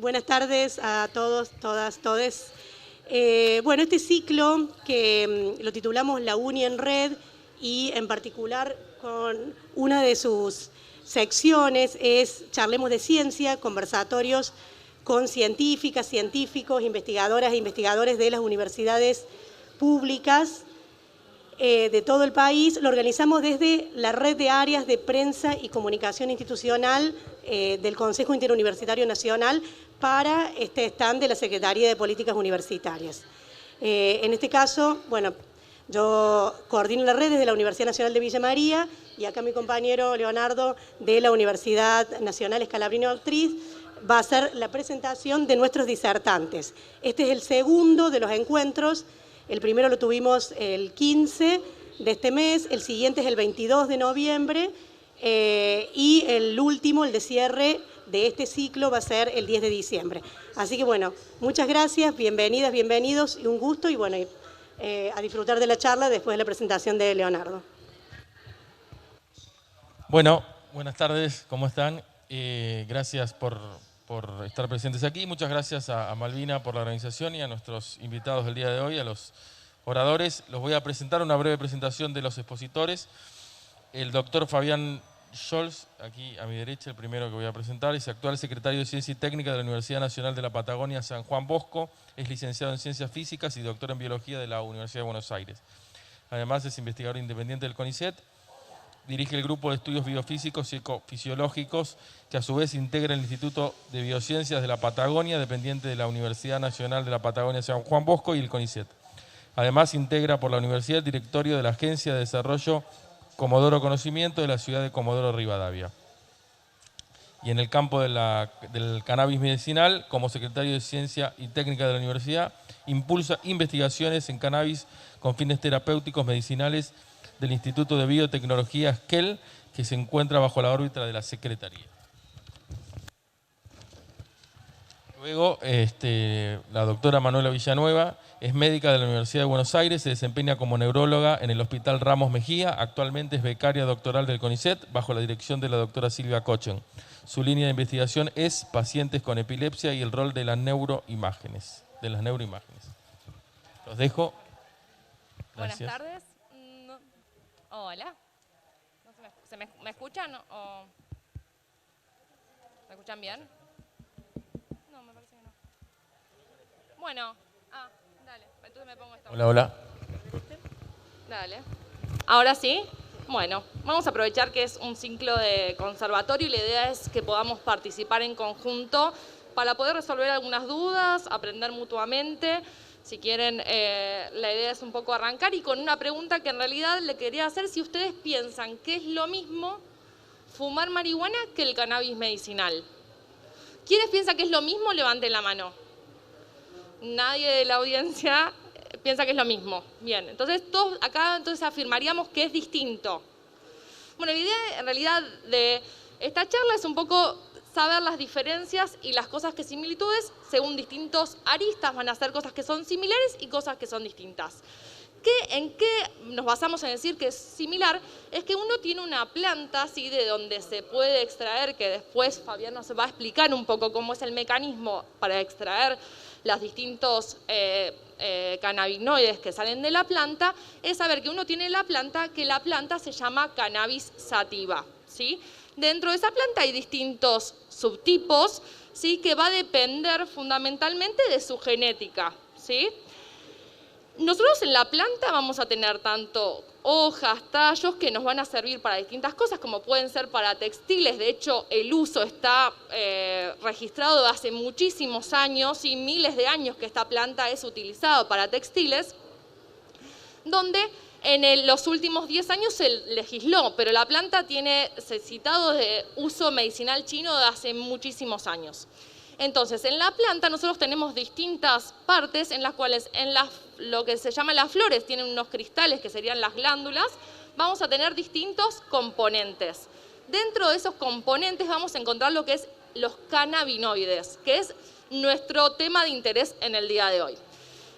Buenas tardes a todos, todas, todes. Bueno, este ciclo que lo titulamos La Uni en Red y en particular con una de sus secciones es Charlemos de Ciencia, conversatorios con científicas, científicos, investigadoras e investigadores de las universidades públicas de todo el país. Lo organizamos desde la red de áreas de prensa y comunicación institucional del Consejo Interuniversitario Nacional para este stand de la Secretaría de Políticas Universitarias. En este caso, bueno, yo coordino las redes de la Universidad Nacional de Villa María y acá mi compañero Leonardo de la Universidad Nacional Scalabrini Ortiz va a hacer la presentación de nuestros disertantes. Este es el segundo de los encuentros. El primero lo tuvimos el 15 de este mes, el siguiente es el 22 de noviembre y el último, el de cierre de este ciclo, va a ser el 10 de diciembre. Así que bueno, muchas gracias, bienvenidas, bienvenidos y un gusto y bueno, a disfrutar de la charla después de la presentación de Leonardo. Bueno, buenas tardes, ¿cómo están? Gracias por estar presentes aquí. Muchas gracias a Malvina por la organización y a nuestros invitados del día de hoy, a los oradores. Los voy a presentar una breve presentación de los expositores. El doctor Fabián Scholz, aquí a mi derecha, el primero que voy a presentar, es actual secretario de Ciencia y Técnica de la Universidad Nacional de la Patagonia San Juan Bosco, es licenciado en Ciencias Físicas y doctor en Biología de la Universidad de Buenos Aires. Además es investigador independiente del CONICET. Dirige el grupo de estudios biofísicos y ecofisiológicos que a su vez integra el Instituto de Biociencias de la Patagonia, dependiente de la Universidad Nacional de la Patagonia San Juan Bosco y el CONICET. Además integra por la universidad el directorio de la Agencia de Desarrollo Comodoro Conocimiento de la ciudad de Comodoro Rivadavia. Y en el campo del cannabis medicinal, como secretario de Ciencia y Técnica de la universidad, impulsa investigaciones en cannabis con fines terapéuticos medicinales del Instituto de Biotecnología SKEL, que se encuentra bajo la órbita de la Secretaría. Luego, la doctora Manuela Villanueva es médica de la Universidad de Buenos Aires, se desempeña como neuróloga en el Hospital Ramos Mejía, actualmente es becaria doctoral del CONICET bajo la dirección de la doctora Silvia Kochen. Su línea de investigación es pacientes con epilepsia y el rol de las neuroimágenes. Los dejo. Buenas Gracias. tardes. Hola. ¿Me escuchan? ¿Me escuchan bien? No, me parece que no. Bueno, dale. Entonces me pongo esta. Hola, hola. Dale. ¿Ahora sí? Bueno, vamos a aprovechar que es un ciclo de conservatorio y la idea es que podamos participar en conjunto para poder resolver algunas dudas, aprender mutuamente. Si quieren, la idea es un poco arrancar y con una pregunta que en realidad le quería hacer, si ustedes piensan que es lo mismo fumar marihuana que el cannabis medicinal. ¿Quiénes piensan que es lo mismo? Levanten la mano. Nadie de la audiencia piensa que es lo mismo. Bien, entonces todos acá afirmaríamos que es distinto. Bueno, la idea en realidad de esta charla es un poco saber las diferencias y las cosas que similitudes, según distintos aristas, van a ser cosas que son similares y cosas que son distintas. ¿En qué nos basamos en decir que es similar? Es que uno tiene una planta así de donde se puede extraer, que después Fabián nos va a explicar un poco cómo es el mecanismo para extraer los distintos cannabinoides que salen de la planta, es saber que uno tiene la planta, que la planta se llama cannabis sativa, ¿sí? Dentro de esa planta hay distintos subtipos, ¿sí? Que va a depender fundamentalmente de su genética, ¿sí? Nosotros en la planta vamos a tener tanto hojas, tallos que nos van a servir para distintas cosas, como pueden ser para textiles. De hecho, el uso está registrado de hace muchísimos años y miles de años que esta planta es utilizada para textiles, donde en los últimos 10 años se legisló, pero la planta tiene citado de uso medicinal chino de hace muchísimos años. Entonces, en la planta nosotros tenemos distintas partes en las cuales lo que se llama las flores tienen unos cristales que serían las glándulas, vamos a tener distintos componentes. Dentro de esos componentes vamos a encontrar lo que es los cannabinoides, que es nuestro tema de interés en el día de hoy.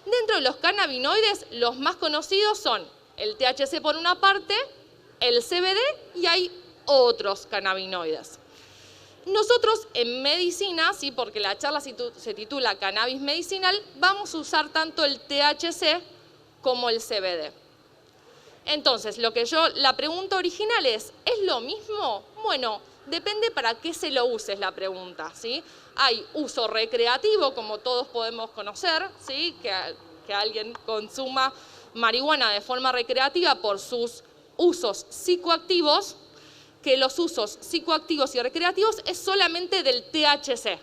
Dentro de los cannabinoides, los más conocidos son el THC por una parte, el CBD y hay otros cannabinoides. Nosotros en medicina, ¿sí? Porque la charla se titula Cannabis Medicinal, vamos a usar tanto el THC como el CBD. Entonces, la pregunta original es lo mismo? Bueno, depende para qué se lo use, es la pregunta, ¿sí? Hay uso recreativo, como todos podemos conocer, ¿sí? Que alguien consuma marihuana de forma recreativa por sus usos psicoactivos, que los usos psicoactivos y recreativos es solamente del THC,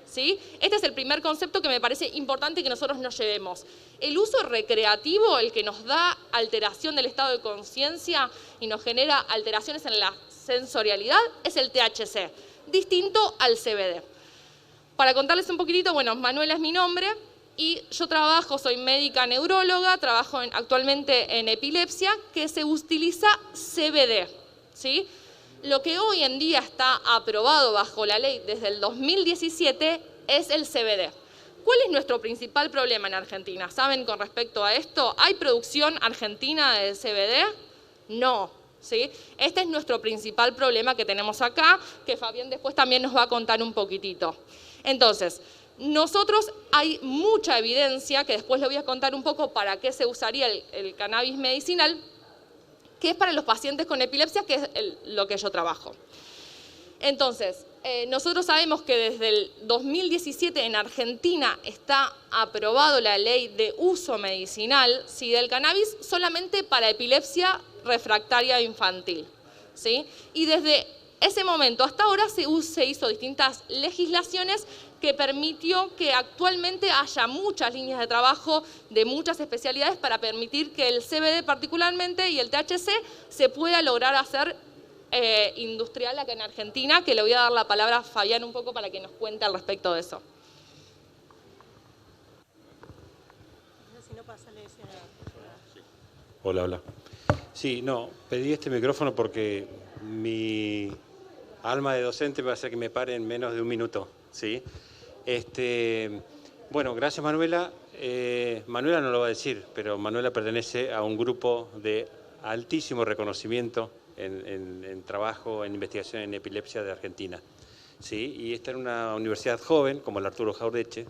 ¿sí? Este es el primer concepto que me parece importante que nosotros nos llevemos. El uso recreativo, el que nos da alteración del estado de conciencia y nos genera alteraciones en la sensorialidad, es el THC, distinto al CBD. Para contarles un poquitito, bueno, Manuela es mi nombre y yo soy médica neuróloga, trabajo actualmente en epilepsia, que se utiliza CBD, ¿sí? Lo que hoy en día está aprobado bajo la ley desde el 2017 es el CBD. ¿Cuál es nuestro principal problema en Argentina? ¿Saben con respecto a esto? ¿Hay producción argentina de CBD? No, ¿sí? Este es nuestro principal problema que tenemos acá, que Fabián después también nos va a contar un poquitito. Entonces, nosotros hay mucha evidencia, que después le voy a contar un poco para qué se usaría el cannabis medicinal, que es para los pacientes con epilepsia, que es lo que yo trabajo. Entonces, nosotros sabemos que desde el 2017 en Argentina está aprobado la ley de uso medicinal, ¿sí? Del cannabis solamente para epilepsia refractaria infantil, ¿sí? Y desde ese momento hasta ahora se hizo distintas legislaciones que permitió que actualmente haya muchas líneas de trabajo de muchas especialidades para permitir que el CBD particularmente y el THC se pueda lograr hacer industrial acá en Argentina, que le voy a dar la palabra a Fabián un poco para que nos cuente al respecto de eso. Hola. Sí, no, pedí este micrófono porque mi alma de docente me va a hacer que me pare en menos de un minuto, ¿sí? Bueno, gracias Manuela. Manuela no lo va a decir, pero Manuela pertenece a un grupo de altísimo reconocimiento en trabajo, en investigación en epilepsia de Argentina, ¿sí? Y está en una universidad joven, como el Arturo Jauretche.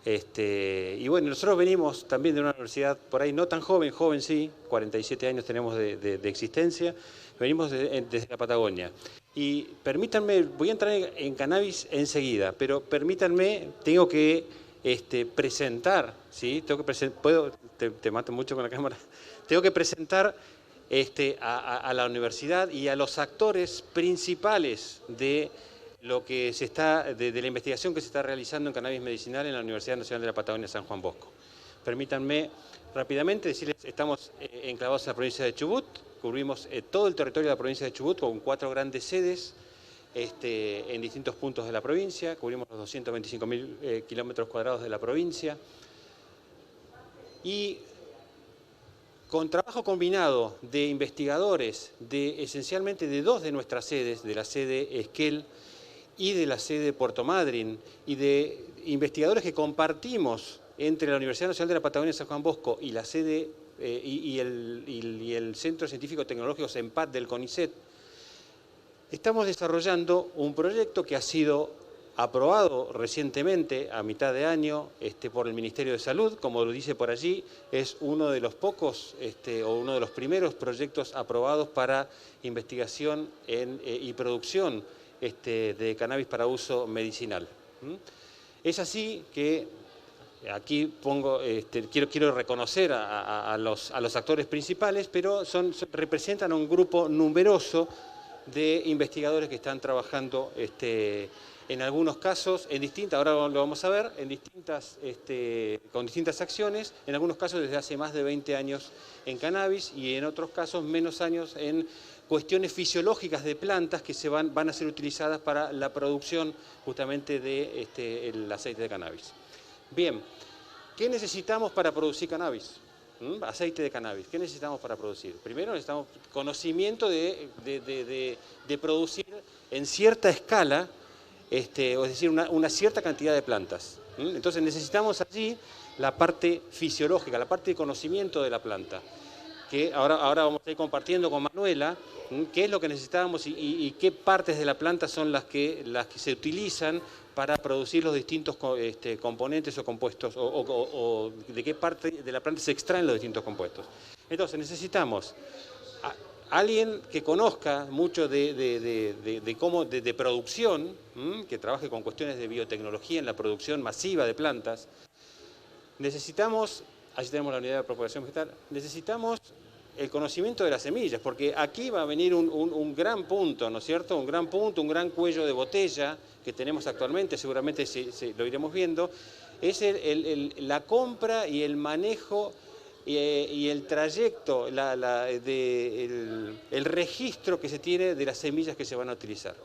Y bueno, nosotros venimos también de una universidad por ahí no tan joven, joven sí, 47 años tenemos de existencia, venimos desde la Patagonia. Y permítanme, voy a entrar en cannabis enseguida, pero permítanme, tengo que presentar, ¿sí? Te mato mucho con la cámara, tengo que presentar a la universidad y a los actores principales de lo que de la investigación que se está realizando en cannabis medicinal en la Universidad Nacional de la Patagonia San Juan Bosco. Permítanme rápidamente decirles, estamos enclavados en la provincia de Chubut, cubrimos todo el territorio de la provincia de Chubut con 4 grandes sedes en distintos puntos de la provincia, cubrimos los 225.000 kilómetros cuadrados de la provincia y con trabajo combinado de investigadores esencialmente de 2 de nuestras sedes, de la sede Esquel y de la sede Puerto Madryn, y de investigadores que compartimos entre la Universidad Nacional de la Patagonia San Juan Bosco y la sede y el Centro Científico Tecnológico CENPAT del CONICET, estamos desarrollando un proyecto que ha sido aprobado recientemente, a mitad de año, por el Ministerio de Salud. Como lo dice por allí, es uno de los pocos o uno de los primeros proyectos aprobados para investigación y producción de cannabis para uso medicinal. Es así que aquí quiero reconocer a los actores principales, pero representan a un grupo numeroso de investigadores que están trabajando en algunos casos, ahora lo vamos a ver, con distintas acciones, en algunos casos desde hace más de 20 años en cannabis y en otros casos menos años en cuestiones fisiológicas de plantas que van a ser utilizadas para la producción justamente del aceite de cannabis. Bien, ¿qué necesitamos para producir cannabis? Aceite de cannabis, ¿qué necesitamos para producir? Primero necesitamos conocimiento de producir en cierta escala, es decir, una cierta cantidad de plantas. Entonces necesitamos allí la parte fisiológica, la parte de conocimiento de la planta. que ahora vamos a ir compartiendo con Manuela, qué es lo que necesitábamos y qué partes de la planta son las que se utilizan para producir los distintos componentes o compuestos, o de qué parte de la planta se extraen los distintos compuestos. Entonces necesitamos alguien que conozca mucho de producción, que trabaje con cuestiones de biotecnología en la producción masiva de plantas. Necesitamos, allí tenemos la unidad de propagación vegetal, necesitamos el conocimiento de las semillas, porque aquí va a venir un gran punto, ¿no es cierto? Un gran punto, un gran cuello de botella que tenemos actualmente, seguramente lo iremos viendo, es la compra y el manejo y el trayecto, el registro que se tiene de las semillas que se van a utilizar.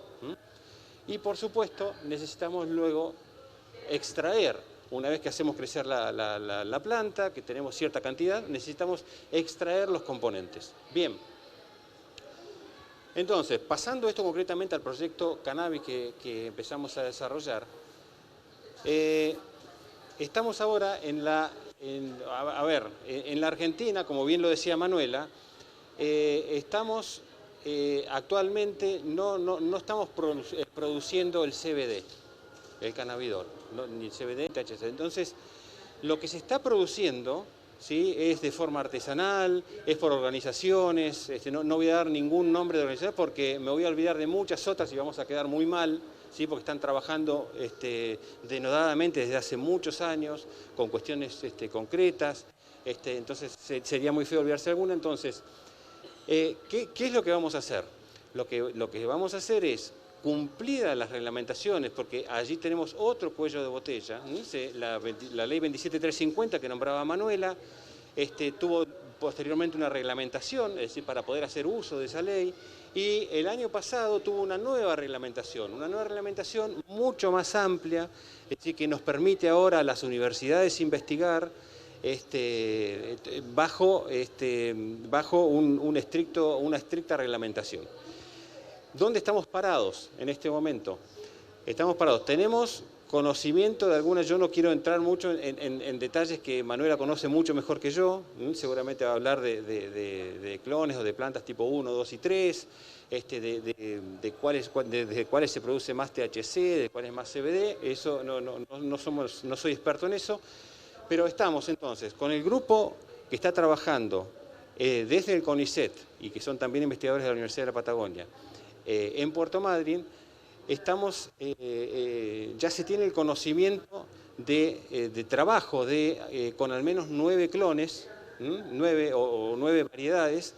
Y por supuesto necesitamos luego extraer. Una vez que hacemos crecer la planta, que tenemos cierta cantidad, necesitamos extraer los componentes. Bien. Entonces, pasando esto concretamente al proyecto Cannabis que empezamos a desarrollar, estamos ahora en la Argentina, como bien lo decía Manuela, estamos actualmente, no estamos produciendo el CBD, el cannabidol, ni el CBD ni el THC. Entonces, lo que se está produciendo, ¿sí?, es de forma artesanal, es por organizaciones, no voy a dar ningún nombre de organización porque me voy a olvidar de muchas otras y vamos a quedar muy mal, ¿sí?, porque están trabajando denodadamente desde hace muchos años con cuestiones concretas, entonces sería muy feo olvidarse alguna. Entonces, ¿qué es lo que vamos a hacer? Lo que vamos a hacer es, cumplidas las reglamentaciones, porque allí tenemos otro cuello de botella, la ley 27350 que nombraba Manuela, tuvo posteriormente una reglamentación, es decir, para poder hacer uso de esa ley, y el año pasado tuvo una nueva reglamentación mucho más amplia, es decir, que nos permite ahora a las universidades investigar bajo una estricta reglamentación. ¿Dónde estamos parados en este momento? Estamos parados. Tenemos conocimiento de algunas, yo no quiero entrar mucho en detalles que Manuela conoce mucho mejor que yo, seguramente va a hablar de clones o de plantas tipo 1, 2 y 3, de cuáles se produce más THC, de cuáles más CBD, eso no soy experto en eso, pero estamos entonces con el grupo que está trabajando desde el CONICET y que son también investigadores de la Universidad de la Patagonia, en Puerto Madryn, ya se tiene el conocimiento de trabajo con al menos 9 clones, 9 variedades,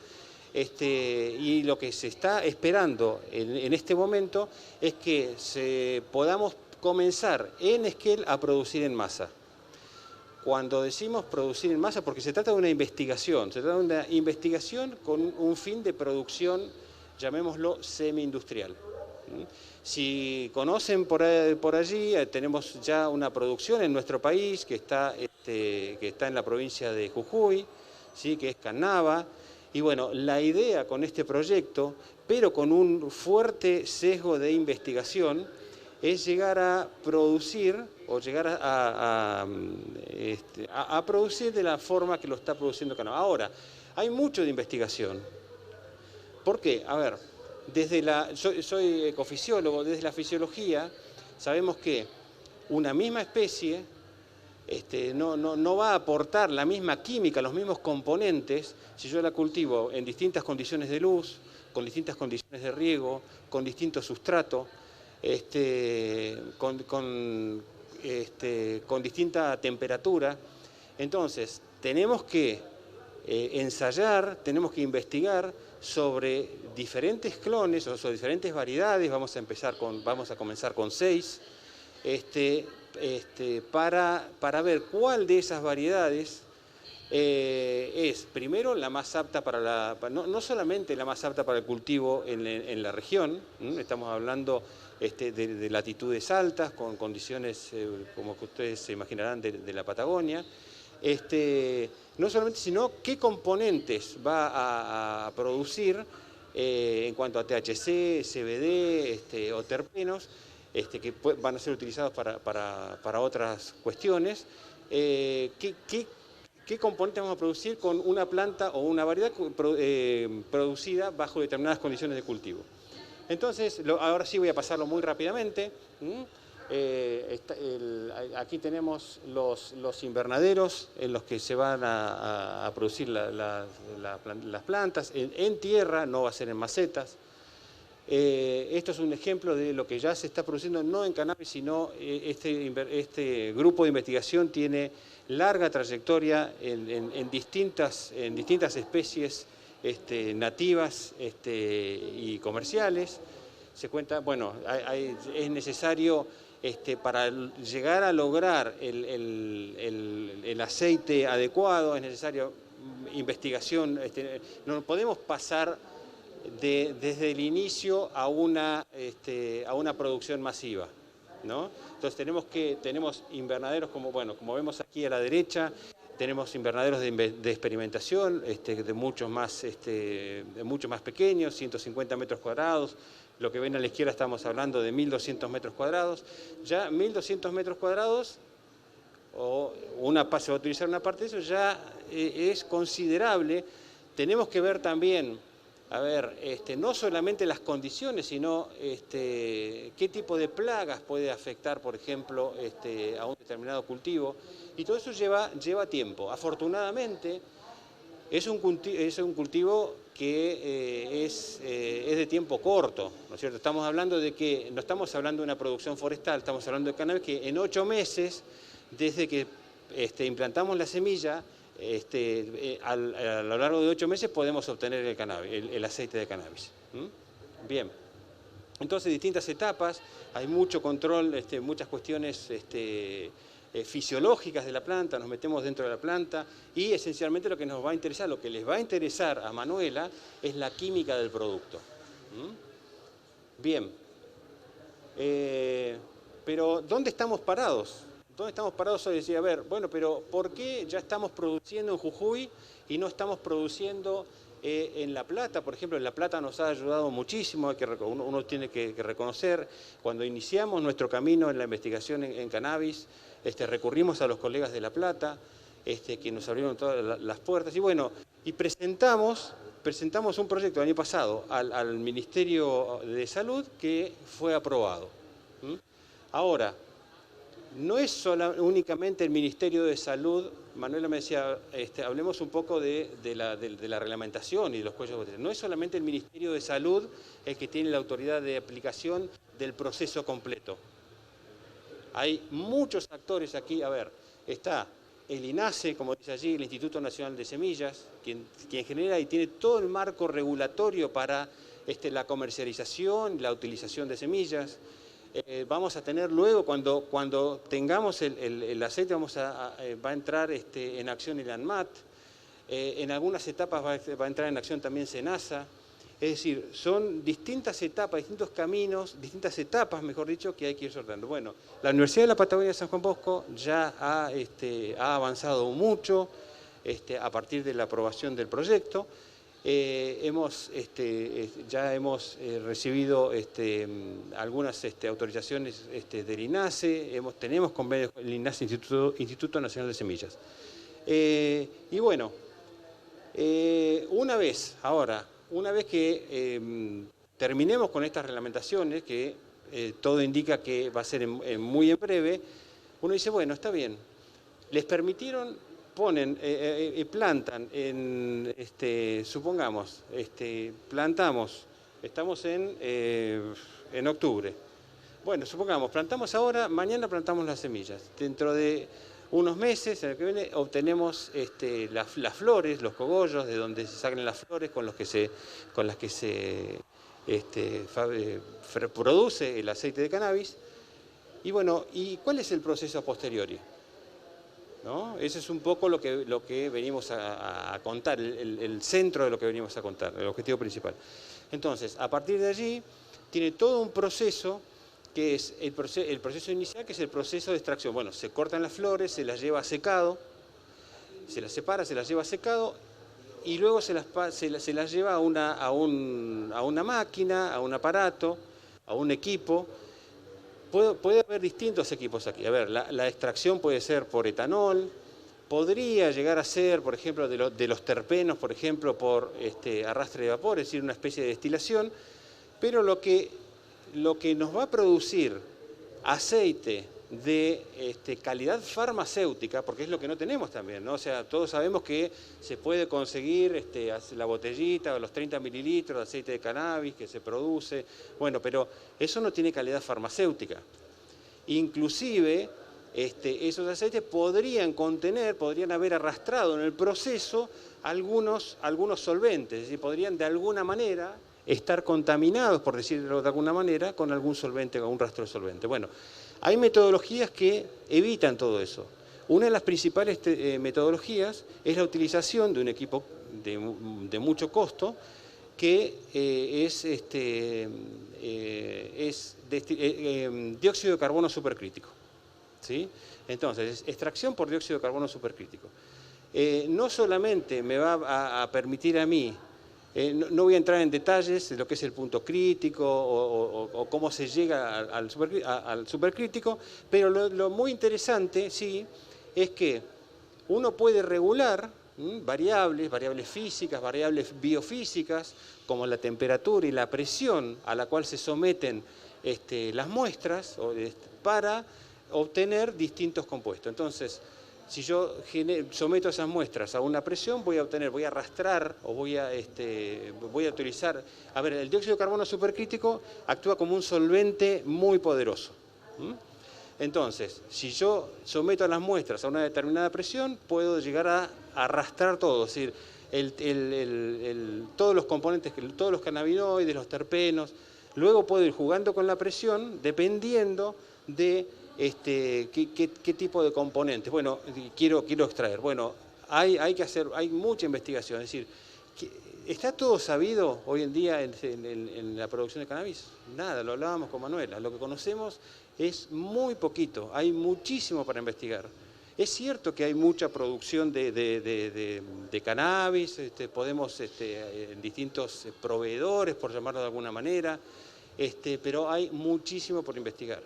y lo que se está esperando en este momento es que podamos comenzar en Esquel a producir en masa. Cuando decimos producir en masa, porque se trata de una investigación, con un fin de producción, llamémoslo semi-industrial. Si conocen por allí, tenemos ya una producción en nuestro país que está en la provincia de Jujuy, ¿sí?, que es Cannaba. Y bueno, la idea con este proyecto, pero con un fuerte sesgo de investigación, es llegar a producir o llegar a producir de la forma que lo está produciendo Cannaba. Ahora, hay mucho de investigación. ¿Por qué? A ver, soy ecofisiólogo, desde la fisiología sabemos que una misma especie no va a aportar la misma química, los mismos componentes, si yo la cultivo en distintas condiciones de luz, con distintas condiciones de riego, con distintos sustratos, con distinta temperatura. Entonces, tenemos que ensayar, tenemos que investigar sobre diferentes clones o sobre diferentes variedades. Vamos a comenzar con 6, para ver cuál de esas variedades es primero la más apta no solamente la más apta para el cultivo en la región, estamos hablando de latitudes altas, con condiciones como que ustedes se imaginarán de la Patagonia, no solamente, sino qué componentes va a producir en cuanto a THC, CBD o terpenos, que van a ser utilizados para otras cuestiones, qué qué componentes vamos a producir con una planta o una variedad producida bajo determinadas condiciones de cultivo. Entonces, ahora sí voy a pasarlo muy rápidamente. Aquí tenemos los invernaderos en los que se van a producir las plantas. En tierra, no va a ser en macetas. Esto es un ejemplo de lo que ya se está produciendo, no en cannabis, sino este grupo de investigación tiene larga trayectoria en distintas especies nativas y comerciales. Se cuenta, bueno, es necesario para llegar a lograr el aceite adecuado, es necesario investigación, no podemos pasar desde el inicio a una producción masiva, ¿no? Entonces tenemos invernaderos como vemos aquí a la derecha, tenemos invernaderos de experimentación de muchos más pequeños, 150 metros cuadrados. Lo que ven a la izquierda estamos hablando de 1.200 metros cuadrados. Ya 1.200 metros cuadrados, se va a utilizar una parte de eso, ya es considerable. Tenemos que ver también, no solamente las condiciones, sino qué tipo de plagas puede afectar, por ejemplo, a un determinado cultivo. Y todo eso lleva tiempo. Afortunadamente, es un cultivo que es de tiempo corto, ¿no es cierto? Estamos hablando de que no estamos hablando de una producción forestal, estamos hablando de cannabis que en 8 meses, desde que implantamos la semilla, a lo largo de 8 meses podemos obtener el cannabis, el aceite de cannabis. Bien, entonces distintas etapas, hay mucho control, muchas cuestiones fisiológicas de la planta, nos metemos dentro de la planta y esencialmente lo que nos va a interesar, lo que les va a interesar a Manuela es la química del producto. Bien, pero ¿dónde estamos parados? ¿Dónde estamos parados hoy? Decía, pero ¿por qué ya estamos produciendo en Jujuy y no estamos produciendo en La Plata? Por ejemplo, en La Plata nos ha ayudado muchísimo, uno tiene que reconocer, cuando iniciamos nuestro camino en la investigación en cannabis, recurrimos a los colegas de La Plata, que nos abrieron todas las puertas, y presentamos un proyecto el año pasado al Ministerio de Salud que fue aprobado. Ahora, no es únicamente el Ministerio de Salud, Manuela me decía, hablemos un poco de la reglamentación y de los cuellos de botella. No es solamente el Ministerio de Salud el que tiene la autoridad de aplicación del proceso completo. Hay muchos actores aquí, está el INASE, como dice allí, el Instituto Nacional de Semillas, quien genera y tiene todo el marco regulatorio para la comercialización, la utilización de semillas. Vamos a tener luego, cuando tengamos el aceite, va a entrar en acción el ANMAT, en algunas etapas va a entrar en acción también SENASA. Es decir, son distintas etapas, distintos caminos, distintas etapas, mejor dicho, que hay que ir sorteando. Bueno, la Universidad de la Patagonia de San Juan Bosco ya ha avanzado mucho a partir de la aprobación del proyecto. Ya hemos recibido algunas autorizaciones del INASE, tenemos convenios con el INASE, Instituto Nacional de Semillas. Una vez que terminemos con estas reglamentaciones, que todo indica que va a ser muy en breve, uno dice, está bien, les permitieron, plantan, supongamos, plantamos, estamos en octubre. Supongamos, plantamos ahora, mañana plantamos las semillas. Dentro de unos meses, en el que viene, obtenemos las flores, los cogollos, de donde se sacan las flores con las que se produce el aceite de cannabis. ¿Y cuál es el proceso a posteriori? ¿No? Ese es un poco lo que venimos a contar, el centro de lo que venimos a contar, el objetivo principal. Entonces, a partir de allí, tiene todo un proceso que es el proceso inicial, que es el proceso de extracción. Se cortan las flores, se las lleva a secado, se las separa, se las lleva a secado y luego se las lleva a una máquina, a un aparato, a un equipo. Puede haber distintos equipos aquí. La extracción puede ser por etanol, podría llegar a ser, por ejemplo, de los terpenos, por ejemplo, por arrastre de vapor, es decir, una especie de destilación, pero lo que nos va a producir aceite de calidad farmacéutica, porque es lo que no tenemos también, ¿no? O sea, todos sabemos que se puede conseguir la botellita o los 30 mililitros de aceite de cannabis que se produce, bueno, pero eso no tiene calidad farmacéutica. Inclusive, esos aceites podrían haber arrastrado en el proceso algunos solventes, es decir, podrían de alguna manera estar contaminados, por decirlo de alguna manera, con algún solvente o un rastro de solvente. Bueno, hay metodologías que evitan todo eso. Una de las principales metodologías es la utilización de un equipo de mucho costo que es dióxido de carbono supercrítico, ¿sí? Entonces, extracción por dióxido de carbono supercrítico. No solamente me va a permitir a mí, no voy a entrar en detalles de lo que es el punto crítico o cómo se llega al supercrítico, pero lo muy interesante, sí, es que uno puede regular variables físicas, variables biofísicas, como la temperatura y la presión a la cual se someten las muestras para obtener distintos compuestos. Entonces, si yo someto esas muestras a una presión, voy a arrastrar o voy a utilizar... A ver, el dióxido de carbono supercrítico actúa como un solvente muy poderoso. Entonces, si yo someto a las muestras a una determinada presión, puedo llegar a arrastrar todo, es decir, todos los componentes, todos los cannabinoides, los terpenos. Luego puedo ir jugando con la presión dependiendo de qué tipo de componentes. Bueno, quiero extraer. Bueno, hay mucha investigación. Es decir, ¿está todo sabido hoy en día en la producción de cannabis? Nada, lo hablábamos con Manuela. Lo que conocemos es muy poquito. Hay muchísimo para investigar. Es cierto que hay mucha producción de cannabis, podemos en distintos proveedores, por llamarlo de alguna manera, pero hay muchísimo por investigar.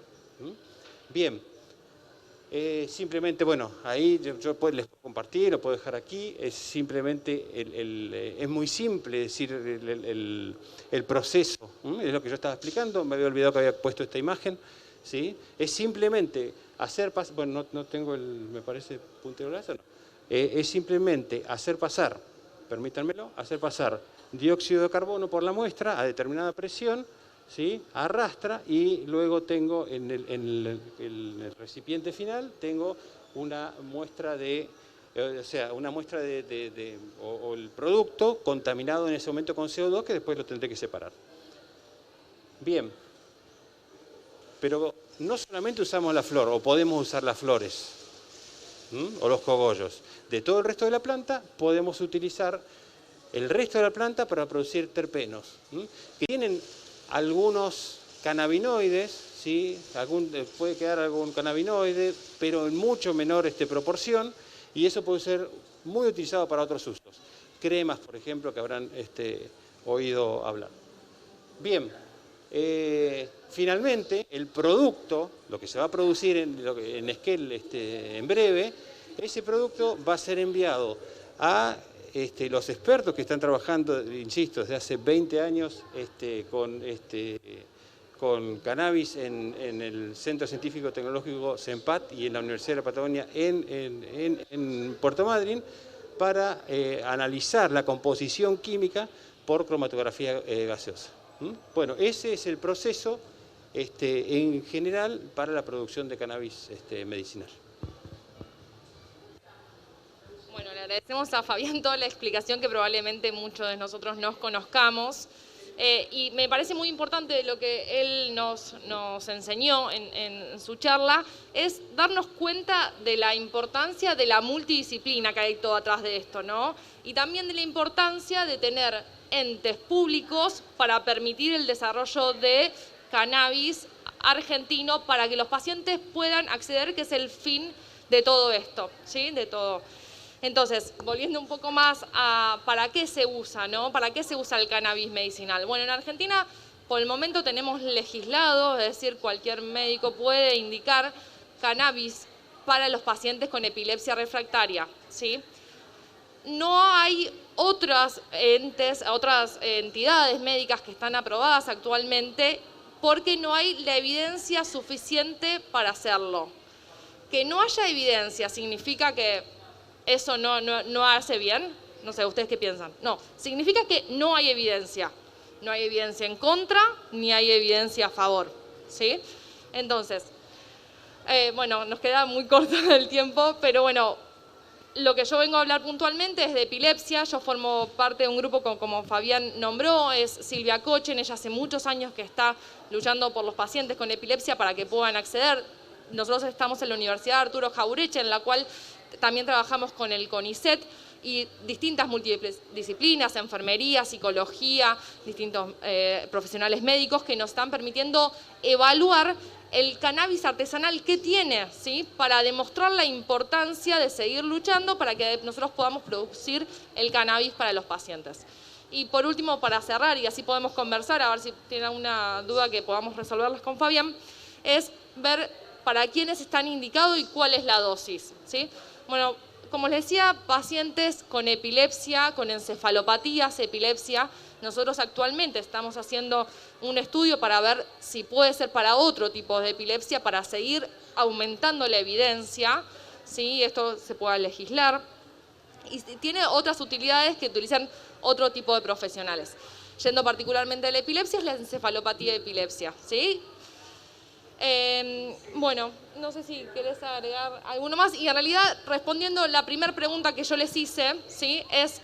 Bien, simplemente, bueno, ahí yo les puedo compartir, lo puedo dejar aquí, es simplemente, es muy simple decir el proceso, es lo que yo estaba explicando, me había olvidado que había puesto esta imagen, ¿sí? Es simplemente hacer pasar, bueno, no tengo me parece puntero láser, no. Es simplemente hacer pasar, permítanmelo, hacer pasar dióxido de carbono por la muestra a determinada presión, ¿sí? Arrastra y luego tengo en el recipiente final tengo una muestra o el producto contaminado en ese momento con CO2 que después lo tendré que separar. Bien, pero no solamente usamos la flor, o podemos usar las flores o los cogollos. De todo el resto de la planta podemos utilizar el resto de la planta para producir terpenos, que tienen algunos cannabinoides, ¿sí? Puede quedar algún cannabinoide, pero en mucho menor proporción, y eso puede ser muy utilizado para otros usos. Cremas, por ejemplo, que habrán oído hablar. Bien, finalmente, el producto, lo que se va a producir en Esquel en breve, ese producto va a ser enviado a los expertos que están trabajando, insisto, desde hace 20 años con cannabis en el Centro Científico Tecnológico CENPAT y en la Universidad de la Patagonia en Puerto Madryn para analizar la composición química por cromatografía gaseosa. Bueno, ese es el proceso en general para la producción de cannabis medicinal. Bueno, le agradecemos a Fabián toda la explicación que probablemente muchos de nosotros nos conozcamos. Y me parece muy importante lo que él nos enseñó en su charla, es darnos cuenta de la importancia de la multidisciplina que hay todo atrás de esto, ¿no? Y también de la importancia de tener entes públicos para permitir el desarrollo de cannabis argentino para que los pacientes puedan acceder, que es el fin de todo esto, ¿sí? De todo. Entonces, volviendo un poco más a para qué se usa, ¿no? ¿Para qué se usa el cannabis medicinal? Bueno, en Argentina por el momento tenemos legislado, es decir, cualquier médico puede indicar cannabis para los pacientes con epilepsia refractaria, ¿sí? No hay otras entidades médicas que están aprobadas actualmente porque no hay la evidencia suficiente para hacerlo. Que no haya evidencia significa que eso no hace bien. No sé, ¿ustedes qué piensan? No, significa que no hay evidencia. No hay evidencia en contra ni hay evidencia a favor, ¿sí? Entonces, bueno, nos queda muy corto el tiempo, pero bueno, lo que yo vengo a hablar puntualmente es de epilepsia. Yo formo parte de un grupo, como Fabián nombró, es Silvia Cochen. Ella hace muchos años que está luchando por los pacientes con epilepsia para que puedan acceder. Nosotros estamos en la Universidad Arturo Jauretche, en la cual también trabajamos con el CONICET y distintas multidisciplinas, enfermería, psicología, distintos profesionales médicos que nos están permitiendo evaluar el cannabis artesanal que tiene, ¿sí? Para demostrar la importancia de seguir luchando para que nosotros podamos producir el cannabis para los pacientes. Y por último, para cerrar, y así podemos conversar, a ver si tienen alguna duda que podamos resolverlas con Fabián, es ver para quiénes están indicados y cuál es la dosis, ¿sí? Bueno, como les decía, pacientes con epilepsia, con encefalopatías, epilepsia, nosotros actualmente estamos haciendo un estudio para ver si puede ser para otro tipo de epilepsia, para seguir aumentando la evidencia, ¿sí? Esto se pueda legislar. Y tiene otras utilidades que utilizan otro tipo de profesionales. Yendo particularmente a la epilepsia, es la encefalopatía de epilepsia, ¿sí? Bueno, no sé si querés agregar alguno más. Y en realidad, respondiendo la primera pregunta que yo les hice, ¿sí? Es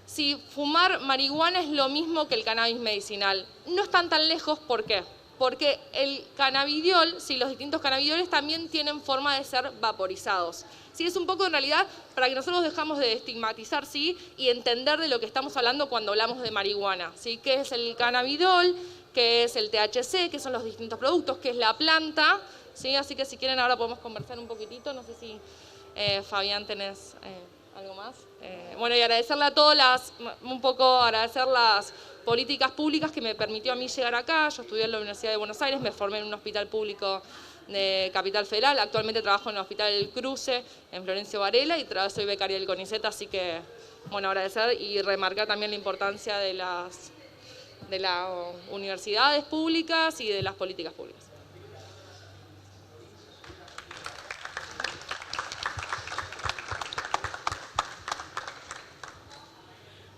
si fumar marihuana es lo mismo que el cannabis medicinal. No están tan lejos, ¿por qué? Porque el cannabidiol, sí, los distintos cannabidioles también tienen forma de ser vaporizados. Sí, es un poco en realidad para que nosotros dejamos de estigmatizar, sí, y entender de lo que estamos hablando cuando hablamos de marihuana, ¿sí? ¿Qué es el cannabidiol? ¿Qué es el THC? ¿Qué son los distintos productos? ¿Qué es la planta? ¿Sí? Así que si quieren ahora podemos conversar un poquitito. No sé si Fabián tenés algo más. Bueno, y agradecerle a todas agradecer las políticas públicas que me permitió a mí llegar acá. Yo estudié en la Universidad de Buenos Aires, me formé en un hospital público de Capital Federal. Actualmente trabajo en el Hospital El Cruce, en Florencio Varela, y soy becaria del CONICET, así que, bueno, agradecer y remarcar también la importancia de las universidades públicas y de las políticas públicas.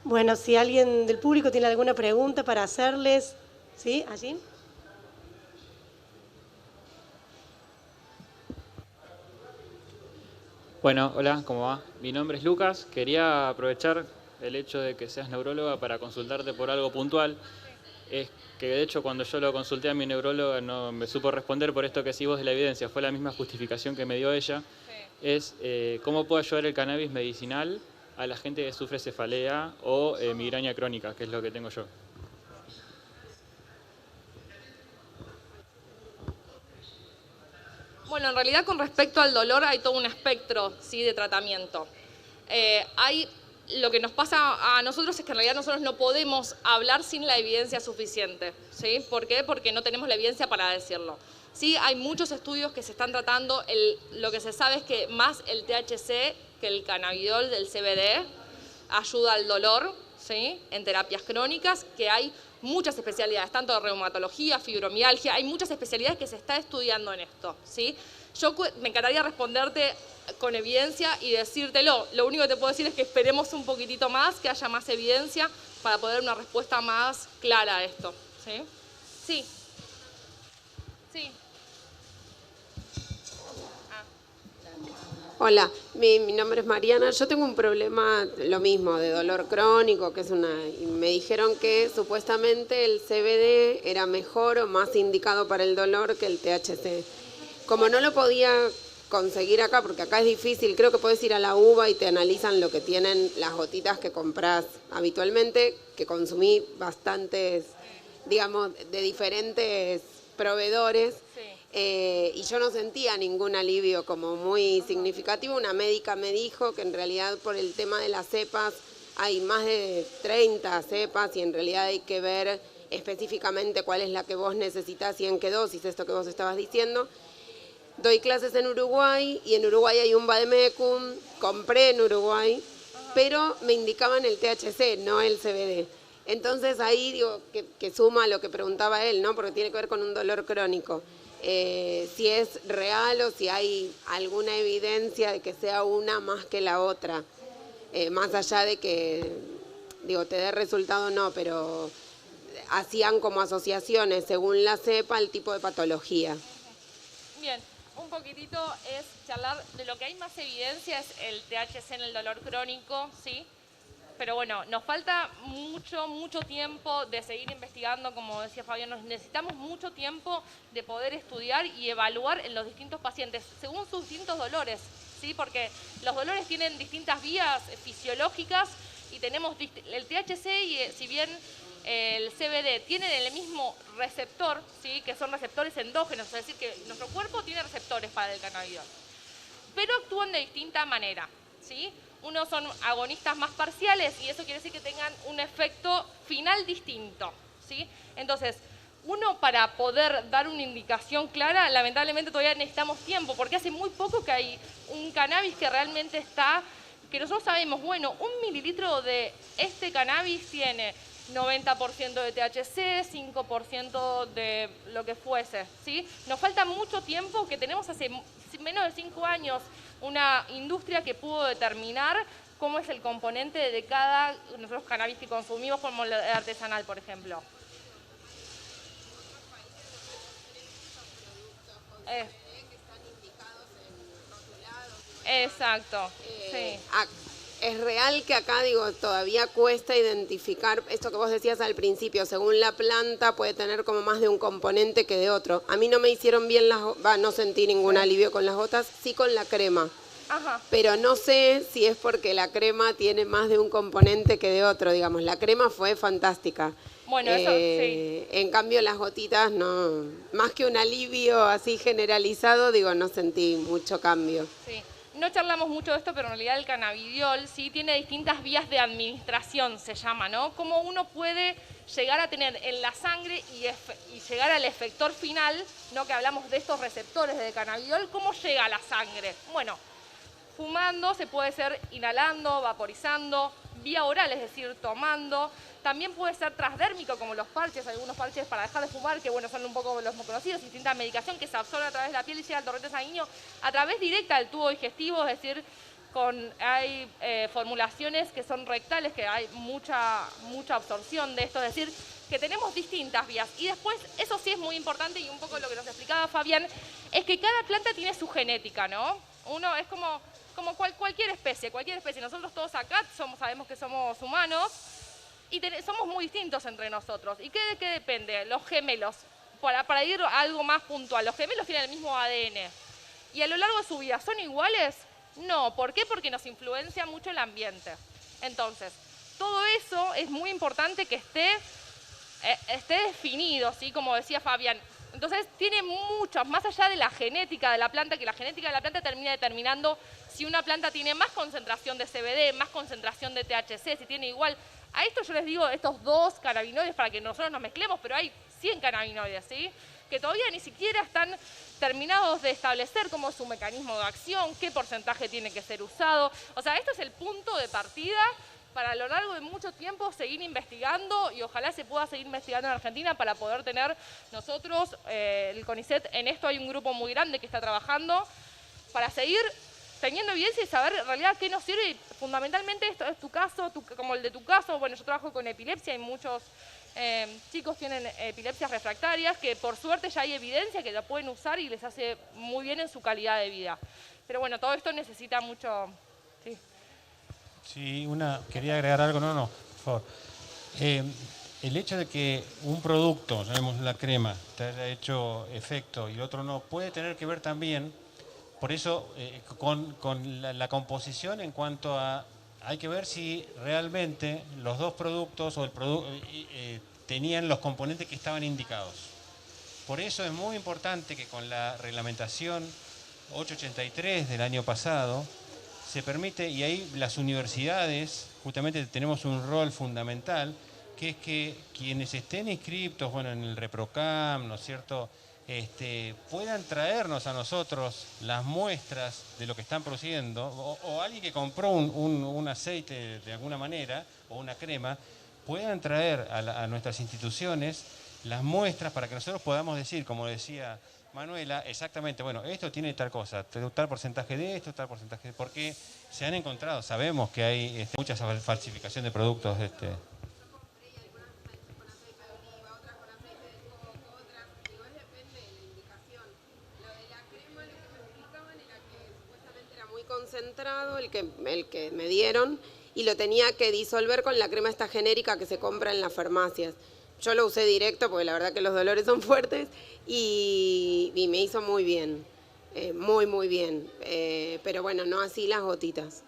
Bueno, si alguien del público tiene alguna pregunta para hacerles, ¿sí? ¿Allí? Bueno, hola, ¿cómo va? Mi nombre es Lucas. Quería aprovechar el hecho de que seas neuróloga para consultarte por algo puntual. Es que de hecho cuando yo lo consulté a mi neuróloga no me supo responder por esto que decís vos de la evidencia. Fue la misma justificación que me dio ella. Sí. Es cómo puede ayudar el cannabis medicinal a la gente que sufre cefalea o migraña crónica, que es lo que tengo yo. Bueno, en realidad con respecto al dolor hay todo un espectro, ¿sí?, de tratamiento. Lo que nos pasa a nosotros es que en realidad nosotros no podemos hablar sin la evidencia suficiente, ¿sí? ¿Por qué? Porque no tenemos la evidencia para decirlo. Sí, hay muchos estudios que se están tratando, lo que se sabe es que más el THC que el cannabidiol del CBD ayuda al dolor, ¿sí?, en terapias crónicas, que hay muchas especialidades, tanto de reumatología, fibromialgia, hay muchas especialidades que se está estudiando en esto, ¿sí? Yo me encantaría responderte con evidencia y decírtelo. Lo único que te puedo decir es que esperemos un poquitito más, que haya más evidencia para poder dar una respuesta más clara a esto, ¿sí? Sí. Sí. Hola, mi nombre es Mariana. Yo tengo un problema, lo mismo, de dolor crónico, y me dijeron que supuestamente el CBD era mejor o más indicado para el dolor que el THC. Como no lo podía conseguir acá, porque acá es difícil, creo que puedes ir a la UBA y te analizan lo que tienen las gotitas que compras habitualmente, que consumí bastantes, digamos, de diferentes proveedores. Sí. Y yo no sentía ningún alivio como muy significativo. Una médica me dijo que en realidad por el tema de las cepas hay más de 30 cepas y en realidad hay que ver específicamente cuál es la que vos necesitas y en qué dosis, esto que vos estabas diciendo. doy clases en Uruguay y en Uruguay hay un vademecum, compré en Uruguay, pero me indicaban el THC, no el CBD. Entonces ahí digo que suma a lo que preguntaba él, ¿no? Porque tiene que ver con un dolor crónico. Si es real o si hay alguna evidencia de que sea una más que la otra, más allá de que, digo, te dé resultado o no, pero hacían como asociaciones según la cepa el tipo de patología. Bien, un poquitito es charlar de lo que hay más evidencia, es el THC en el dolor crónico, ¿sí? Pero bueno, nos falta mucho tiempo de seguir investigando, como decía Fabián, necesitamos mucho tiempo de poder estudiar y evaluar en los distintos pacientes, según sus distintos dolores, ¿sí? Porque los dolores tienen distintas vías fisiológicas y tenemos el THC y si bien el CBD tienen el mismo receptor, ¿sí? Que son receptores endógenos, es decir, que nuestro cuerpo tiene receptores para el cannabidiol, pero actúan de distinta manera, ¿sí? Unos son agonistas más parciales y eso quiere decir que tengan un efecto final distinto, ¿sí? Entonces, uno para poder dar una indicación clara, lamentablemente todavía necesitamos tiempo, porque hace muy poco que hay un cannabis que realmente está, que nosotros sabemos, bueno, 1 mililitro de este cannabis tiene 90% de THC, 5% de lo que fuese, ¿sí? Nos falta mucho tiempo, que tenemos hace menos de 5 años una industria que pudo determinar cómo es el componente de cada nosotros cannabis que consumimos, como el artesanal, por ejemplo. Exacto, sí. Es real que acá, digo, todavía cuesta identificar esto que vos decías al principio, según la planta puede tener como más de un componente que de otro. A mí no me hicieron bien no sentí ningún alivio con las gotas, sí con la crema. Ajá. Pero no sé si es porque la crema tiene más de un componente que de otro, digamos. La crema fue fantástica. Bueno, eso sí. En cambio las gotitas no, más que un alivio así generalizado, digo, no sentí mucho cambio. Sí. No charlamos mucho de esto, pero en realidad el cannabidiol sí tiene distintas vías de administración, se llama, ¿no? Cómo uno puede llegar a tener en la sangre y llegar al efector final, ¿no? Que hablamos de estos receptores de cannabidiol, ¿cómo llega a la sangre? Bueno, fumando se puede ser inhalando, vaporizando, vía oral, es decir, tomando. También puede ser transdérmico, como los parches, algunos parches para dejar de fumar, que bueno, son un poco los más conocidos, distinta medicación que se absorbe a través de la piel y llega al torrente sanguíneo a través directa del tubo digestivo, es decir, hay formulaciones que son rectales, que hay mucha absorción de esto, es decir, que tenemos distintas vías. Y después, eso sí es muy importante y un poco lo que nos explicaba Fabián, es que cada planta tiene su genética, ¿no? Uno es como cualquier especie. Nosotros todos acá sabemos que somos humanos, y somos muy distintos entre nosotros. ¿Y de qué depende? Los gemelos. Para ir a algo más puntual, los gemelos tienen el mismo ADN. ¿Y a lo largo de su vida son iguales? No. ¿Por qué? Porque nos influencia mucho el ambiente. Entonces, todo eso es muy importante que esté definido, ¿sí? Como decía Fabián. Entonces, tiene muchos, más allá de la genética de la planta, que la genética de la planta termina determinando si una planta tiene más concentración de CBD, más concentración de THC, si tiene igual. A esto yo les digo estos 2 cannabinoides para que nosotros nos mezclemos, pero hay 100 cannabinoides, ¿sí? Que todavía ni siquiera están terminados de establecer cómo es su mecanismo de acción, qué porcentaje tiene que ser usado. O sea, esto es el punto de partida para a lo largo de mucho tiempo seguir investigando y ojalá se pueda seguir investigando en Argentina para poder tener nosotros, el CONICET, en esto hay un grupo muy grande que está trabajando para seguir teniendo evidencia y saber en realidad qué nos sirve. Y fundamentalmente esto es tu caso, como el de tu caso. Bueno, yo trabajo con epilepsia y muchos chicos tienen epilepsias refractarias que por suerte ya hay evidencia que la pueden usar y les hace muy bien en su calidad de vida. Pero bueno, todo esto necesita mucho... Sí. Sí, quería agregar algo, no, por favor. El hecho de que un producto, sabemos la crema, te haya hecho efecto y el otro no, puede tener que ver también, por eso, con la composición en cuanto a, hay que ver si realmente los dos productos o el producto tenían los componentes que estaban indicados. Por eso es muy importante que con la reglamentación 883 del año pasado, se permite, y ahí las universidades justamente tenemos un rol fundamental, que es que quienes estén inscriptos, bueno, en el ReproCam, ¿no es cierto?, puedan traernos a nosotros las muestras de lo que están produciendo, o alguien que compró un aceite de alguna manera, o una crema, puedan traer a nuestras instituciones las muestras para que nosotros podamos decir, como decía Manuela, exactamente, bueno, esto tiene tal cosa, tal porcentaje de esto, tal porcentaje de... Porque se han encontrado, sabemos que hay mucha falsificación de productos. Concentrado el que me dieron y lo tenía que disolver con la crema esta genérica que se compra en las farmacias. Yo lo usé directo porque la verdad que los dolores son fuertes y me hizo muy bien, muy bien. Pero bueno, no así las gotitas.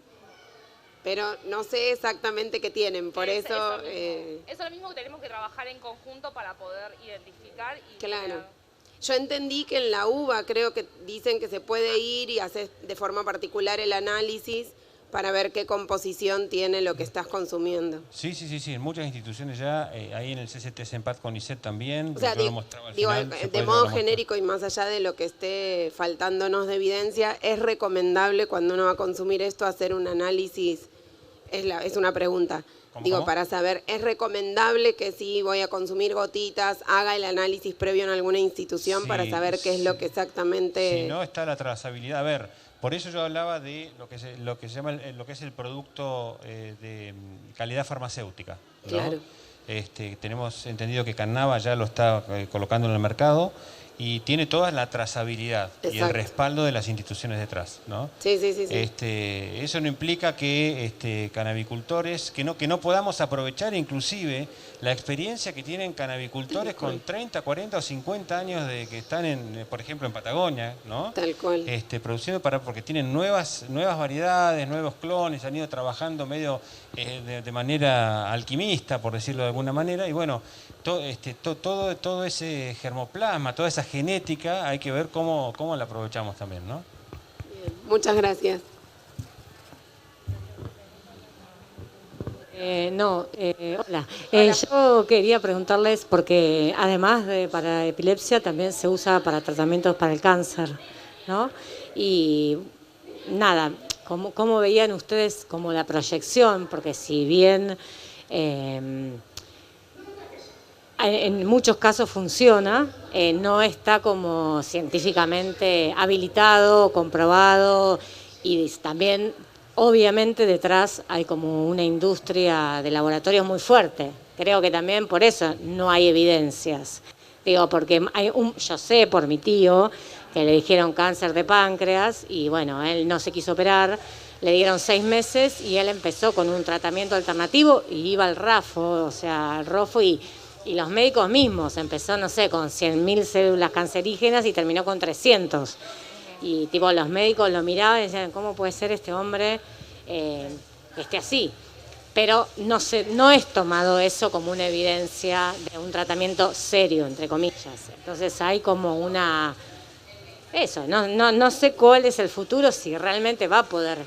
Pero no sé exactamente qué tienen, por eso... Eso es lo mismo que tenemos que trabajar en conjunto para poder identificar y... Claro. Yo entendí que en la uva creo que dicen que se puede ir y hacer de forma particular el análisis para ver qué composición tiene lo que estás consumiendo. Sí, en muchas instituciones ya, ahí en el CCT Sempat CONICET también. O sea, digo, de modo genérico y más allá de lo que esté faltándonos de evidencia, ¿es recomendable cuando uno va a consumir esto hacer un análisis? Es una pregunta. ¿Cómo? Para saber, ¿es recomendable que si voy a consumir gotitas, haga el análisis previo en alguna institución para saber qué es lo que exactamente... Si no está la trazabilidad. A ver, por eso yo hablaba de lo que se llama lo que es el producto de calidad farmacéutica, ¿no? Claro. Tenemos entendido que Cannava ya lo está colocando en el mercado y tiene toda la trazabilidad. Exacto. Y el respaldo de las instituciones detrás, ¿no? Sí. Eso no implica que canabicultores, que no podamos aprovechar inclusive la experiencia que tienen canabicultores con 30, 40 o 50 años de que están, por ejemplo, en Patagonia, ¿no? Tal cual. Produciendo porque tienen nuevas variedades, nuevos clones, han ido trabajando medio de manera alquimista, por decirlo de alguna manera, y bueno, todo ese germoplasma, toda esa genética, hay que ver cómo la aprovechamos también, ¿no? Bien, muchas gracias. Hola. Yo quería preguntarles, porque además de para epilepsia también se usa para tratamientos para el cáncer, ¿no? Y nada, ¿cómo veían ustedes como la proyección? Porque si bien en muchos casos funciona, no está como científicamente habilitado, comprobado, y también obviamente detrás hay como una industria de laboratorios muy fuerte. Creo que también por eso no hay evidencias. Digo, porque yo sé por mi tío que le dijeron cáncer de páncreas y bueno, él no se quiso operar, le dieron 6 meses y él empezó con un tratamiento alternativo y iba al RAFO, o sea, al ROFO y los médicos mismos, empezó, no sé, con 100.000 células cancerígenas y terminó con 300. Y tipo los médicos lo miraban y decían, ¿cómo puede ser este hombre así? Pero no es tomado eso como una evidencia de un tratamiento serio, entre comillas. Entonces hay como no sé cuál es el futuro, si realmente va a poder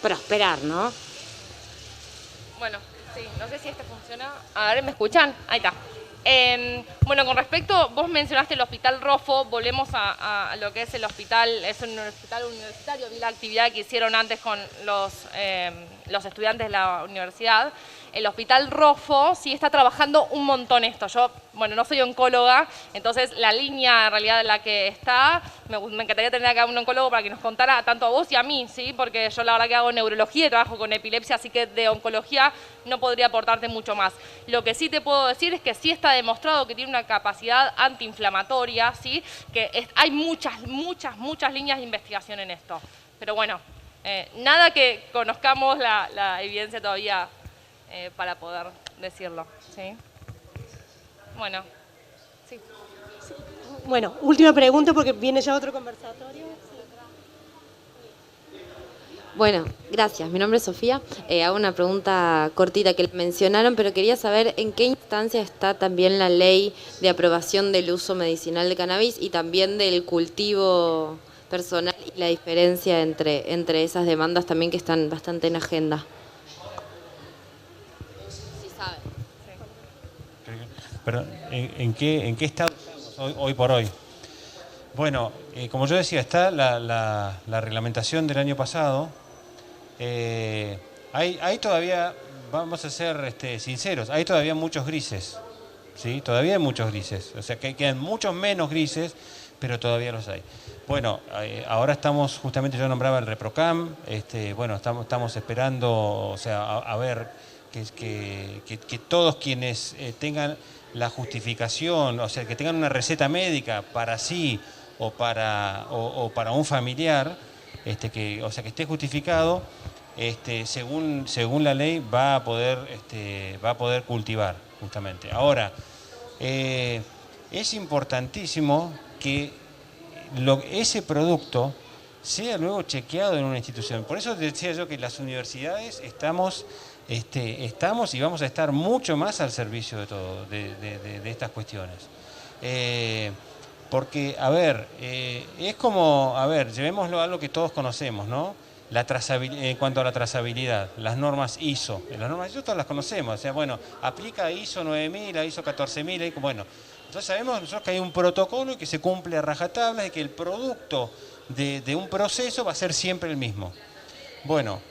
prosperar, ¿no? Bueno, sí, no sé si funciona. A ver, ¿me escuchan? Ahí está. Bueno, con respecto, vos mencionaste el Hospital Rofo, volvemos a lo que es el hospital, es un hospital universitario, vi la actividad que hicieron antes con los estudiantes de la universidad. El Hospital Rofo sí está trabajando un montón esto. Yo, bueno, no soy oncóloga, entonces la línea en realidad en la que está, me encantaría tener acá un oncólogo para que nos contara tanto a vos y a mí, ¿sí? Porque yo la verdad que hago neurología y trabajo con epilepsia, así que de oncología no podría aportarte mucho más. Lo que sí te puedo decir es que sí está demostrado que tiene una capacidad antiinflamatoria, ¿sí? Que hay muchas líneas de investigación en esto. Pero bueno, nada que conozcamos la evidencia todavía para poder decirlo, ¿sí? Bueno, sí. Bueno, última pregunta porque viene ya otro conversatorio. Bueno, gracias. Mi nombre es Sofía. Hago una pregunta cortita que mencionaron, pero quería saber en qué instancia está también la ley de aprobación del uso medicinal de cannabis y también del cultivo personal y la diferencia entre esas demandas también que están bastante en agenda. Si sabe. Pero ¿en qué estado estamos hoy por hoy? Bueno, como yo decía, está la reglamentación del año pasado. Hay todavía, vamos a ser sinceros, hay todavía muchos grises. ¿Sí? Todavía hay muchos grises. O sea, que quedan muchos menos grises, pero todavía los hay. Bueno, ahora estamos, justamente yo nombraba el ReproCam. Bueno, estamos esperando, o sea, a ver que todos quienes tengan la justificación, o sea, que tengan una receta médica para sí o para un familiar, o sea, que esté justificado, según la ley va a poder cultivar, justamente. Ahora, es importantísimo que ese producto sea luego chequeado en una institución. Por eso decía yo que las universidades estamos y vamos a estar mucho más al servicio de todo, de estas cuestiones. Porque, a ver, es como, a ver, llevémoslo a algo que todos conocemos, ¿no? En cuanto a la trazabilidad, las normas ISO. Las normas ISO todas las conocemos, o sea, bueno, aplica ISO 9000, a ISO 14000, bueno. Entonces sabemos nosotros que hay un protocolo y que se cumple a rajatabla y que el producto de un proceso va a ser siempre el mismo. Bueno,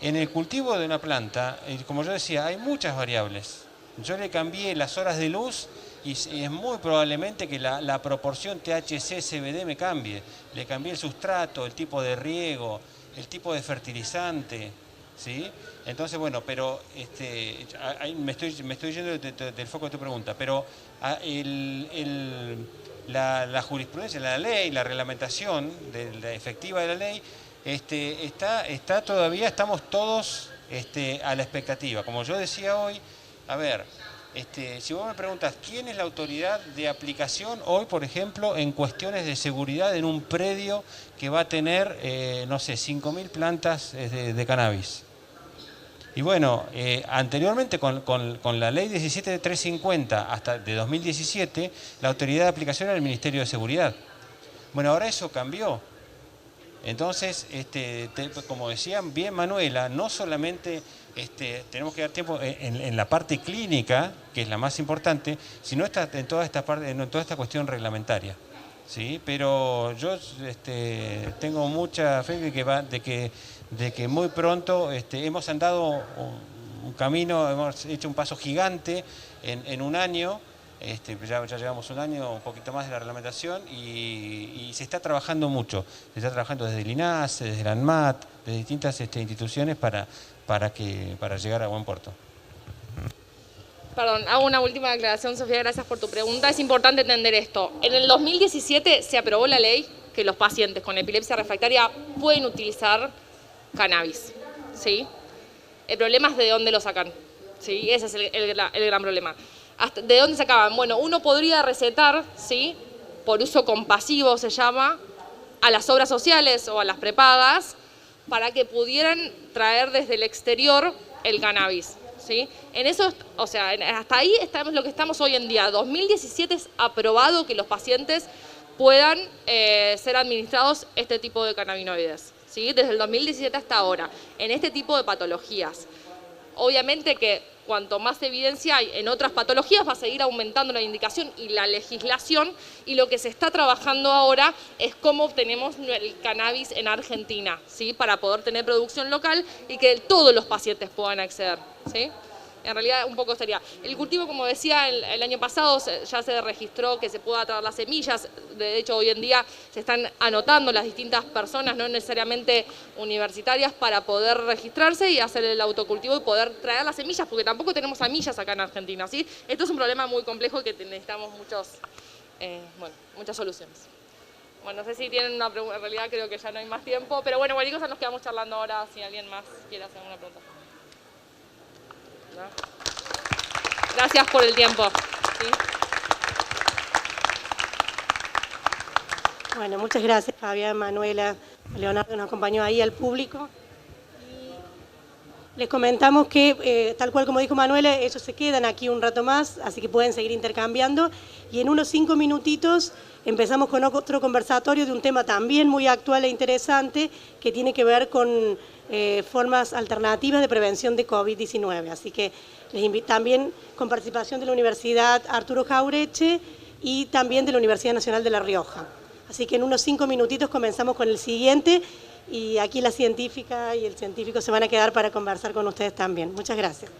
en el cultivo de una planta, como yo decía, hay muchas variables. Yo le cambié las horas de luz y es muy probablemente que la proporción THC-CBD me cambie. Le cambié el sustrato, el tipo de riego, el tipo de fertilizante, ¿sí? Entonces, bueno, pero me estoy yendo del foco de tu pregunta, pero la jurisprudencia, la ley, la reglamentación la efectiva de la ley, está todavía, estamos todos a la expectativa. Como yo decía hoy, a ver, si vos me preguntas quién es la autoridad de aplicación hoy, por ejemplo, en cuestiones de seguridad en un predio que va a tener, no sé, 5.000 plantas de cannabis. Y bueno, anteriormente con la ley 17350 hasta de 2017, la autoridad de aplicación era el Ministerio de Seguridad. Bueno, ahora eso cambió. Entonces, como decía bien Manuela, no solamente tenemos que dar tiempo en la parte clínica, que es la más importante, sino en toda esta cuestión reglamentaria. ¿Sí? Pero yo tengo mucha fe de que muy pronto hemos andado un camino, hemos hecho un paso gigante en un año. Ya llevamos un año, un poquito más de la reglamentación y se está trabajando mucho. Se está trabajando desde el INASE, desde el ANMAT, de distintas instituciones para llegar a buen puerto. Perdón, hago una última aclaración, Sofía, gracias por tu pregunta. Es importante entender esto. En el 2017 se aprobó la ley que los pacientes con epilepsia refractaria pueden utilizar cannabis, ¿sí? El problema es de dónde lo sacan, ¿sí? Ese es el gran problema. ¿De dónde sacaban? Bueno, uno podría recetar, ¿sí? Por uso compasivo se llama, a las obras sociales o a las prepagas para que pudieran traer desde el exterior el cannabis, ¿sí? En eso, o sea, hasta ahí estamos lo que estamos hoy en día. 2017 es aprobado que los pacientes puedan ser administrados este tipo de cannabinoides, ¿sí? Desde el 2017 hasta ahora, en este tipo de patologías. Obviamente que cuanto más evidencia hay en otras patologías va a seguir aumentando la indicación y la legislación, y lo que se está trabajando ahora es cómo obtenemos el cannabis en Argentina, ¿sí? Para poder tener producción local y que todos los pacientes puedan acceder, ¿sí? En realidad un poco sería. El cultivo, como decía, el año pasado ya se registró que se pueda traer las semillas. De hecho, hoy en día se están anotando las distintas personas, no necesariamente universitarias, para poder registrarse y hacer el autocultivo y poder traer las semillas, porque tampoco tenemos semillas acá en Argentina, ¿sí? Esto es un problema muy complejo que necesitamos muchas soluciones. Bueno, no sé si tienen una pregunta, en realidad creo que ya no hay más tiempo, pero bueno, cualquier cosa nos quedamos charlando ahora si alguien más quiere hacer una pregunta. Gracias por el tiempo. ¿Sí? Bueno, muchas gracias, Fabián, Manuela, Leonardo, nos acompañó ahí al público. Y les comentamos que, tal cual como dijo Manuela, ellos se quedan aquí un rato más, así que pueden seguir intercambiando. Y en unos 5 minutitos empezamos con otro conversatorio de un tema también muy actual e interesante, que tiene que ver con formas alternativas de prevención de COVID-19. Así que les invito también con participación de la Universidad Arturo Jauretche y también de la Universidad Nacional de La Rioja. Así que en unos 5 minutitos comenzamos con el siguiente y aquí la científica y el científico se van a quedar para conversar con ustedes también. Muchas gracias.